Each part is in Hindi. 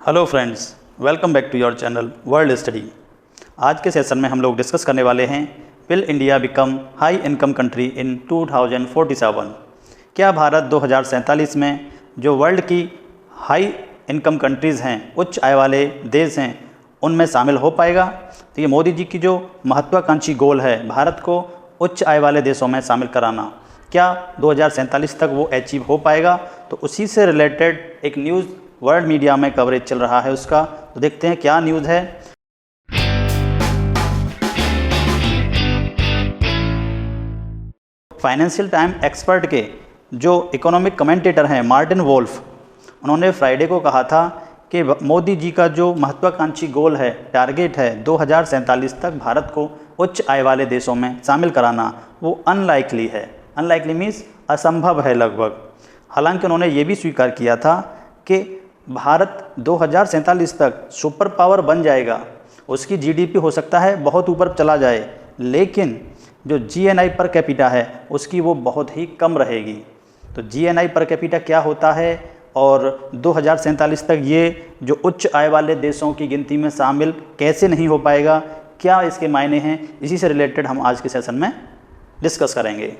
Hello friends, welcome back to your channel world study. आज के सेशन में हम लोग डिस्कस करने वाले हैं will India become high income country in 2047। क्या भारत 2047 में जो वर्ल्ड की हाई इनकम कंट्रीज़ हैं, उच्च आय वाले देश हैं, उनमें शामिल हो पाएगा? तो ये मोदी जी की जो महत्वाकांक्षी गोल है भारत को उच्च आय वाले देशों में शामिल कराना, क्या 2047 तक वो अचीव हो पाएगा? तो उसी से रिलेटेड एक न्यूज़ वर्ल्ड मीडिया में कवरेज चल रहा है उसका। तो देखते हैं क्या न्यूज़ है। फाइनेंशियल टाइम एक्सपर्ट के जो इकोनॉमिक कमेंटेटर हैं मार्टिन वोल्फ, उन्होंने फ्राइडे को कहा था कि मोदी जी का जो महत्वाकांक्षी गोल है, टारगेट है 2047 तक भारत को उच्च आय वाले देशों में शामिल कराना, वो अनलाइकली है। अनलाइकली मीन्स असंभव है लगभग। हालांकि उन्होंने ये भी स्वीकार किया था कि भारत 2047 तक सुपर पावर बन जाएगा, उसकी जीडीपी हो सकता है बहुत ऊपर चला जाए, लेकिन जो जीएनआई पर कैपिटा है उसकी वो बहुत ही कम रहेगी। तो जीएनआई पर कैपिटा क्या होता है और 2047 तक ये जो उच्च आय वाले देशों की गिनती में शामिल कैसे नहीं हो पाएगा, क्या इसके मायने हैं, इसी से रिलेटेड हम आज के सेशन में डिस्कस करेंगे।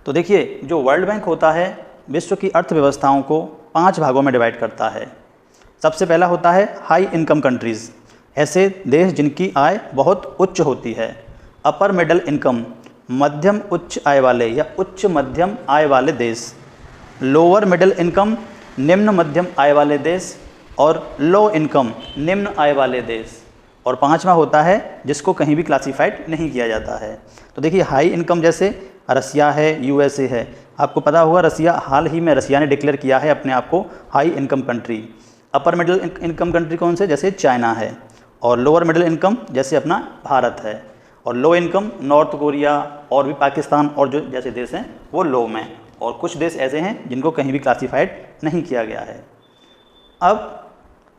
तो देखिए, जो वर्ल्ड बैंक होता है विश्व की अर्थव्यवस्थाओं को 5 भागों में डिवाइड करता है। सबसे पहला होता है हाई इनकम कंट्रीज़, ऐसे देश जिनकी आय बहुत उच्च होती है। अपर मिडिल इनकम, मध्यम उच्च आय वाले या उच्च मध्यम आय वाले देश। लोअर मिडिल इनकम, निम्न मध्यम आय वाले देश। और लो इनकम, निम्न आय वाले देश। और 5वां होता है जिसको कहीं भी क्लासीफाइड नहीं किया जाता है। तो देखिए, हाई इनकम जैसे रसिया है, यूएसए है। आपको पता होगा रसिया, हाल ही में रसिया ने डिक्लेयर किया है अपने आप को high income country. Upper middle income country कौन से? जैसे चाइना है। और लोअर मिडिल इनकम जैसे अपना भारत है। और लो इनकम नॉर्थ कोरिया और भी पाकिस्तान और जो जैसे देश हैं वो लो में। और कुछ देश ऐसे हैं जिनको कहीं भी क्लासीफाइड नहीं किया गया है। अब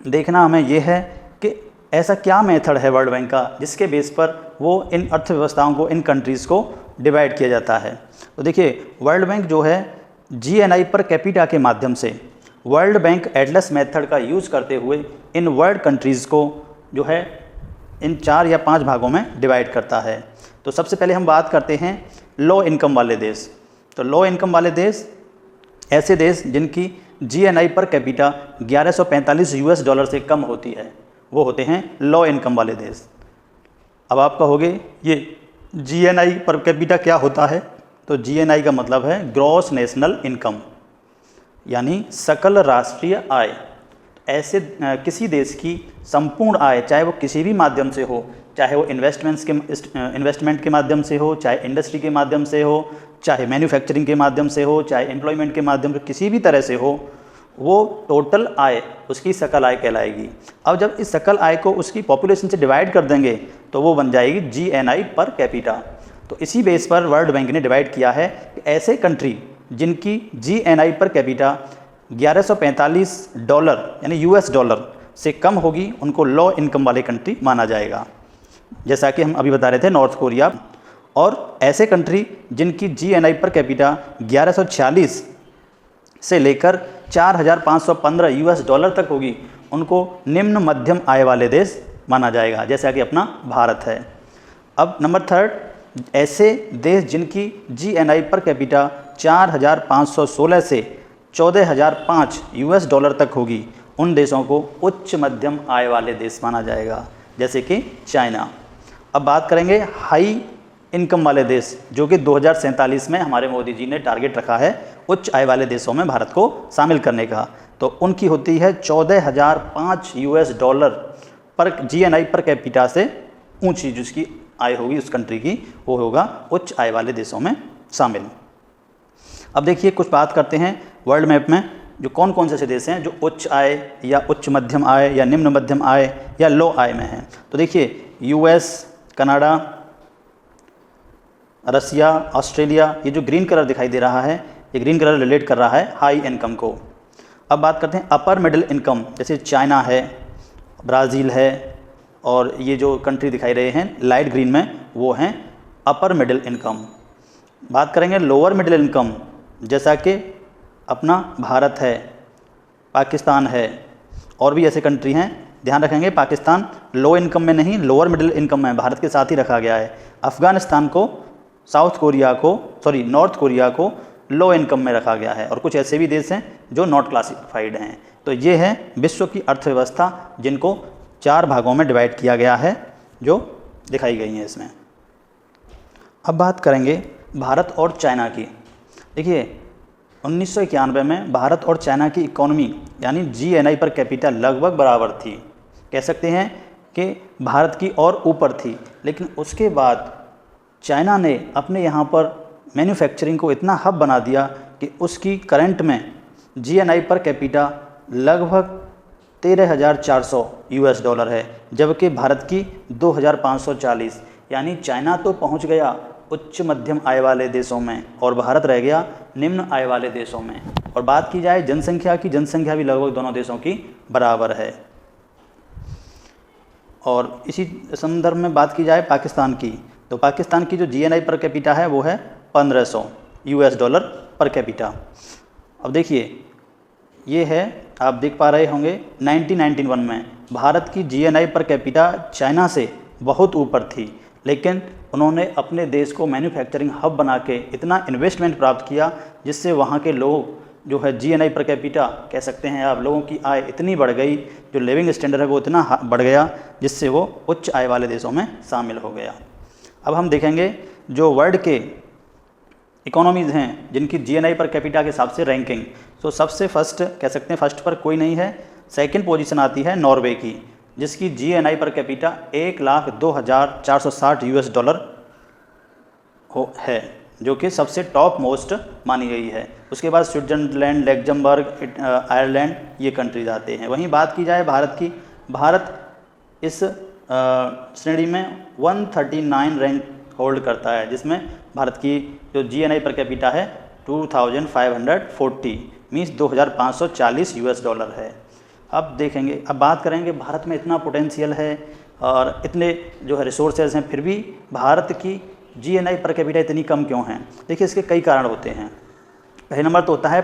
देखना हमें ये है कि ऐसा क्या मेथड है वर्ल्ड बैंक का जिसके बेस पर वो इन अर्थव्यवस्थाओं को, इन कंट्रीज़ को डिवाइड किया जाता है। तो देखिए, वर्ल्ड बैंक जो है जीएनआई पर कैपिटा के माध्यम से वर्ल्ड बैंक एटलस मेथड का यूज़ करते हुए इन वर्ल्ड कंट्रीज़ को जो है इन 4 या 5 भागों में डिवाइड करता है। तो सबसे पहले हम बात करते हैं लो इनकम वाले देश। तो लो इनकम वाले देश ऐसे देश जिनकी GNI per capita 1145 US dollar से कम होती है, वो होते हैं लो इनकम वाले देश। अब आप कहोगे ये जीएनआई पर कैपिटा क्या होता है? तो जीएनआई का मतलब है ग्रॉस नेशनल इनकम, यानी सकल राष्ट्रीय आय। ऐसे किसी देश की संपूर्ण आय, चाहे वो किसी भी माध्यम से हो, चाहे वो इन्वेस्टमेंट के माध्यम से हो, चाहे इंडस्ट्री के माध्यम से हो, चाहे मैन्युफैक्चरिंग के माध्यम से हो, चाहे एम्प्लॉयमेंट के माध्यम से, किसी भी तरह से हो, वो टोटल आय उसकी सकल आय कहलाएगी। अब जब इस सकल आय को उसकी पॉपुलेशन से डिवाइड कर देंगे तो वो बन जाएगी जीएनआई पर कैपिटा। तो इसी बेस पर वर्ल्ड बैंक ने डिवाइड किया है कि ऐसे कंट्री जिनकी जीएनआई पर कैपिटा 1145 डॉलर यानी यूएस डॉलर से कम होगी, उनको लो इनकम वाले कंट्री माना जाएगा। जैसा कि हम अभी बता रहे थे, नॉर्थ कोरिया। और ऐसे कंट्री जिनकी जीएनआई पर कैपिटा 1146 से लेकर 4515 यूएस डॉलर तक होगी, उनको निम्न मध्यम आय वाले देश माना जाएगा, जैसा कि अपना भारत है। अब नंबर 3, ऐसे देश जिनकी जीएनआई पर कैपिटा 4516 से 14005 यूएस डॉलर तक होगी, उन देशों को उच्च मध्यम आय वाले देश माना जाएगा, जैसे कि चाइना। अब बात करेंगे हाई इनकम वाले देश, जो कि 2047 में हमारे मोदी जी ने टारगेट रखा है उच्च आय वाले देशों में भारत को शामिल करने का। तो उनकी होती है 14005 यूएस डॉलर पर जीएनआई पर कैपिटा से ऊंची जिसकी आय होगी उस कंट्री की, वो होगा उच्च आय वाले देशों में शामिल। अब देखिए, कुछ बात करते हैं वर्ल्ड मैप में जो कौन कौन से ऐसे देश हैं जो उच्च आय या उच्च मध्यम आय या निम्न मध्यम आय या लो आय में हैं। तो देखिए, यूएस, कनाडा, रसिया, ऑस्ट्रेलिया, ये जो ग्रीन कलर दिखाई दे रहा है, ये ग्रीन कलर रिलेट कर रहा है हाई इनकम को। अब बात करते हैं अपर मिडिल इनकम, जैसे चाइना है, ब्राज़ील है, और ये जो कंट्री दिखाई रहे हैं लाइट ग्रीन में, वो हैं अपर मिडिल इनकम। बात करेंगे लोअर मिडिल इनकम, जैसा कि अपना भारत है, पाकिस्तान है, और भी ऐसे कंट्री हैं, ध्यान रखेंगे पाकिस्तान लो इनकम में नहीं, लोअर मिडिल इनकम में भारत के साथ ही रखा गया है। अफ़गानिस्तान को, नॉर्थ कोरिया को लो इनकम में रखा गया है, और कुछ ऐसे भी देश हैं जो नॉट क्लासिफाइड हैं। तो ये है विश्व की अर्थव्यवस्था, जिनको 4 भागों में डिवाइड किया गया है, जो दिखाई गई हैं इसमें। अब बात करेंगे भारत और चाइना की। देखिए 1991 में भारत और चाइना की इकोनॉमी यानी GNI पर कैपिटा लगभग बराबर थी, कह सकते हैं कि भारत की और ऊपर थी। लेकिन उसके बाद चाइना ने अपने यहाँ पर मैन्युफैक्चरिंग को इतना हब बना दिया कि उसकी करंट में GNI पर कैपिटा लगभग 13,400 US डॉलर है, जबकि भारत की 2,540। यानी चाइना तो पहुँच गया उच्च मध्यम आय वाले देशों में और भारत रह गया निम्न आय वाले देशों में। और बात की जाए जनसंख्या की, जनसंख्या भी लगभग दोनों देशों की बराबर है। और इसी संदर्भ में बात की जाए पाकिस्तान की, तो पाकिस्तान की जो GNI पर कैपिटा है वो है 1500 US डॉलर पर कैपिटा। अब देखिए ये है, आप देख पा रहे होंगे 1991 में भारत की GNI पर कैपिटा चाइना से बहुत ऊपर थी, लेकिन उन्होंने अपने देश को मैन्युफैक्चरिंग हब बना के इतना इन्वेस्टमेंट प्राप्त किया, जिससे वहाँ के लोग जो है GNI पर कैपिटा कह सकते हैं आप, लोगों की आय इतनी बढ़ गई, जो लिविंग स्टैंडर्ड है वो इतना बढ़ गया, जिससे वो उच्च आय वाले देशों में शामिल हो गया। अब हम देखेंगे जो वर्ल्ड के इकोनॉमीज़ हैं जिनकी GNI पर कैपिटा के हिसाब से रैंकिंग। तो सबसे फर्स्ट कह सकते हैं, फर्स्ट पर कोई नहीं है, सेकंड पोजीशन आती है नॉर्वे की, जिसकी GNI per capita 1,02,460 US dollar है, जो कि सबसे टॉप मोस्ट मानी गई है। उसके बाद स्विट्जरलैंड, लग्जमबर्ग, आयरलैंड, ये कंट्रीज आते हैं। वहीं बात की जाए भारत की, भारत इस श्रेणी में 139 रैंक होल्ड करता है, जिसमें भारत की जो GNI पर कैपिटा है 2,540 मीन्स 2,540 US डॉलर है। अब देखेंगे, अब बात करेंगे भारत में इतना पोटेंशियल है और इतने जो है रिसोर्सेज हैं, फिर भी भारत की GNI पर कैपिटा इतनी कम क्यों हैं? देखिए इसके कई कारण होते हैं। पहले नंबर तो होता है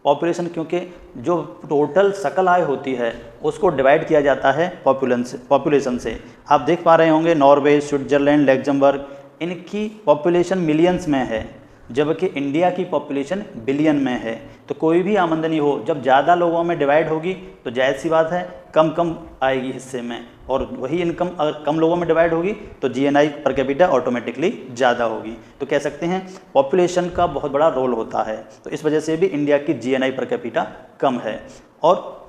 पॉपुलेशन, क्योंकि जो टोटल सकल आय होती है उसको डिवाइड किया जाता है पॉपुलेशन से। आप देख पा रहे होंगे नॉर्वे, स्विट्जरलैंड, लग्जमबर्ग, इनकी पॉपुलेशन मिलियंस में है, जबकि इंडिया की पॉपुलेशन बिलियन में है। तो कोई भी आमदनी हो जब ज़्यादा लोगों में डिवाइड होगी तो जायज़ सी बात है कम कम आएगी हिस्से में, और वही इनकम अगर कम लोगों में डिवाइड होगी तो GNI पर कैपिटा ऑटोमेटिकली ज़्यादा होगी। तो कह सकते हैं पॉपुलेशन का बहुत बड़ा रोल होता है, तो इस वजह से भी इंडिया की GNI पर कैपिटा कम है। और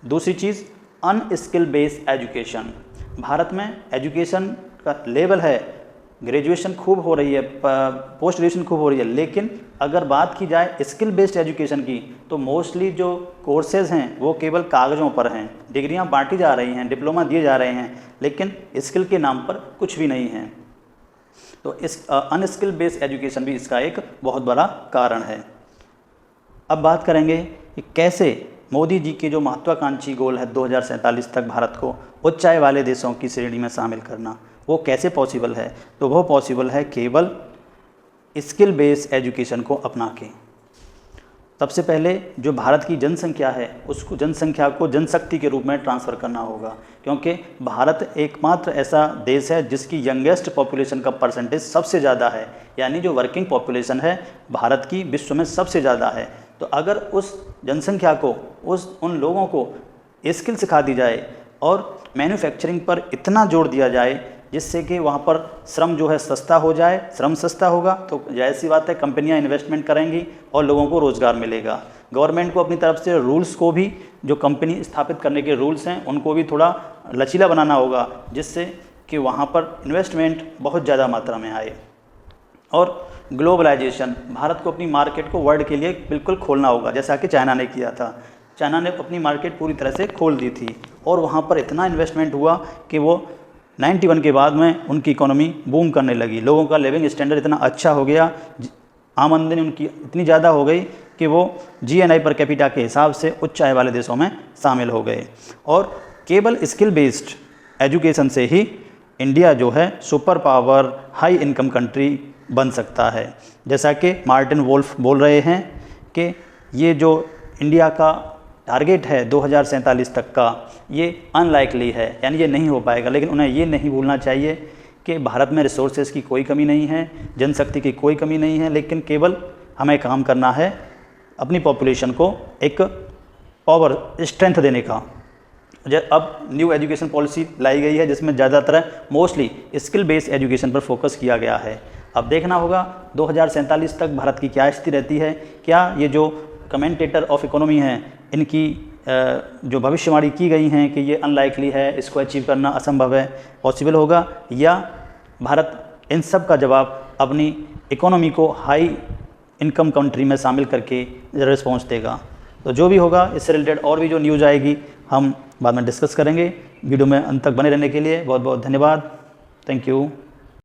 दूसरी चीज़ अनस्किल बेस्ड एजुकेशन। भारत में एजुकेशन का लेवल है, ग्रेजुएशन खूब हो रही है, पोस्ट ग्रेजुएशन खूब हो रही है, लेकिन अगर बात की जाए स्किल बेस्ड एजुकेशन की तो मोस्टली जो कोर्सेज़ हैं वो केवल कागज़ों पर हैं। डिग्रियां बांटी जा रही हैं, डिप्लोमा दिए जा रहे हैं, लेकिन स्किल के नाम पर कुछ भी नहीं है। तो इस अनस्किल बेस्ड एजुकेशन भी इसका एक बहुत बड़ा कारण है। अब बात करेंगे कि कैसे मोदी जी के जो महत्वाकांक्षी गोल है 2047 तक भारत को उच्च आय वाले देशों की श्रेणी में शामिल करना, वो कैसे पॉसिबल है? तो वो पॉसिबल है केवल स्किल बेस्ड एजुकेशन को अपना के। सबसे पहले जो भारत की जनसंख्या है उसको, जनसंख्या को जनशक्ति के रूप में ट्रांसफ़र करना होगा, क्योंकि भारत एकमात्र ऐसा देश है जिसकी यंगेस्ट पॉपुलेशन का परसेंटेज सबसे ज़्यादा है, यानी जो वर्किंग पॉपुलेशन है भारत की विश्व में सबसे ज़्यादा है। तो अगर उस जनसंख्या को, उन लोगों को स्किल सिखा दी जाए और मैन्युफैक्चरिंग पर इतना जोर दिया जाए जिससे कि वहाँ पर श्रम जो है सस्ता हो जाए, श्रम सस्ता होगा तो जाहिर सी बात है कंपनियाँ इन्वेस्टमेंट करेंगी और लोगों को रोज़गार मिलेगा। गवर्नमेंट को अपनी तरफ से रूल्स को भी, जो कंपनी स्थापित करने के रूल्स हैं उनको भी थोड़ा लचीला बनाना होगा, जिससे कि वहाँ पर इन्वेस्टमेंट बहुत ज़्यादा मात्रा में आए। और ग्लोबलाइजेशन, भारत को अपनी मार्केट को वर्ल्ड के लिए बिल्कुल खोलना होगा, जैसा कि चाइना ने किया था। चाइना ने अपनी मार्केट पूरी तरह से खोल दी थी और वहाँ पर इतना इन्वेस्टमेंट हुआ कि वो 91 के बाद में उनकी इकोनॉमी बूम करने लगी। लोगों का लिविंग स्टैंडर्ड इतना अच्छा हो गया, आमदनी उनकी इतनी ज़्यादा हो गई कि वो GNI पर कैपिटा के हिसाब से उच्च आय वाले देशों में शामिल हो गए। और केवल स्किल बेस्ड एजुकेशन से ही इंडिया जो है super power, high income country बन सकता है। जैसा कि मार्टिन वोल्फ बोल रहे हैं कि ये जो इंडिया का टारगेट है 2047 तक का, ये अनलाइकली है, यानी ये नहीं हो पाएगा। लेकिन उन्हें ये नहीं भूलना चाहिए कि भारत में रिसोर्सेज की कोई कमी नहीं है, जनशक्ति की कोई कमी नहीं है, लेकिन केवल हमें काम करना है अपनी पॉपुलेशन को एक पावर स्ट्रेंथ देने का। अब न्यू एजुकेशन पॉलिसी लाई गई है जिसमें ज़्यादातर मोस्टली स्किल बेस्ड एजुकेशन पर फोकस किया गया है। अब देखना होगा 2047 तक भारत की क्या स्थिति रहती है, क्या ये जो कमेंटेटर ऑफ इकोनॉमी हैं इनकी जो भविष्यवाणी की गई हैं कि ये अनलाइकली है, इसको अचीव करना असंभव है, पॉसिबल होगा, या भारत इन सब का जवाब अपनी इकोनॉमी को हाई इनकम कंट्री में शामिल करके रिस्पॉन्स देगा। तो जो भी होगा इससे रिलेटेड और भी जो न्यूज़ आएगी हम बाद में डिस्कस करेंगे। वीडियो में अंत तक बने रहने के लिए बहुत बहुत धन्यवाद। Thank you.